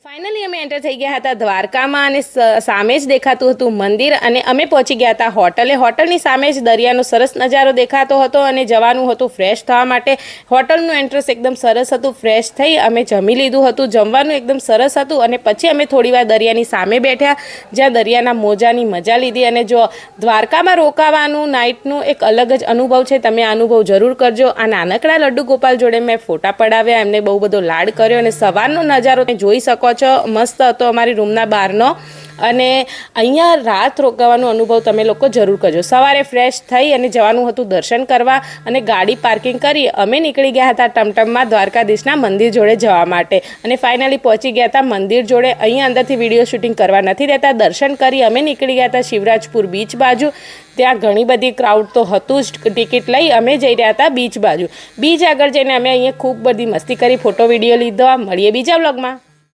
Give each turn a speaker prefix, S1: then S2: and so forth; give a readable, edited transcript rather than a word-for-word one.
S1: Finally અમે enter થઈ ગયા હતા દ્વારકામાં અને સામે જ દેખાતું હતું મંદિર અને અમે પહોંચી ગયા હતા હોટલે. હોટલની સામે જ દરિયાનો સરસ નજારો દેખાતો હતો અને જવાનું હતું ફ્રેશ થવા માટે. હોટલનું એન્ટ્રન્સ એકદમ સરસ હતું. ફ્રેશ થઈ અમે જમી લીધું હતું. જમવાનું એકદમ સરસ હતું અને પછી અમે થોડીવાર દરિયાની સામે બેઠ્યા, જ્યાં દરિયાના મોજાની મજા લીધી. અને જો દ્વારકામાં રોકાવાનું નાઇટનું એક અલગ જ અનુભવ છે. તમે આ અનુભવ જરૂર કરજો. આ નાનકડા લડ્ડુ ગોપાલ જોડે મેં ફોટા પડાવ્યા, એમને બહુ બધો લાડ કર્યો અને સવારનો નજારો તમે જોઈ શકો છો. મસ્ત હતો અમારી રૂમના બહારનો. અને અહીંયા રાત રોકાવાનો અનુભવ તમે લોકો જરૂર કરજો. સવારે ફ્રેશ થઈ અને જવાનું હતું દર્શન કરવા અને ગાડી પાર્કિંગ કરી અમે નીકળી ગયા હતા ટમટમમાં દ્વારકાધીશના મંદિર જોડે જવા માટે. અને ફાઇનલી પહોંચી ગયા હતા મંદિર જોડે. અહીંયા અંદરથી વિડીયો શૂટિંગ કરવા નથી દેતા. દર્શન કરી અમે નીકળી ગયા હતા શિવરાજપુર બીચ બાજુ. ત્યાં ઘણી બધી ક્રાઉડ તો હતું જ. ટિકિટ લઈ અમે જઈ રહ્યા હતા બીચ બાજુ. બીચ આગળ જઈને અમે અહીંયા ખૂબ બધી મસ્તી કરી, ફોટો વિડીયો લીધો. મળીએ બીજા વ્લોગમાં.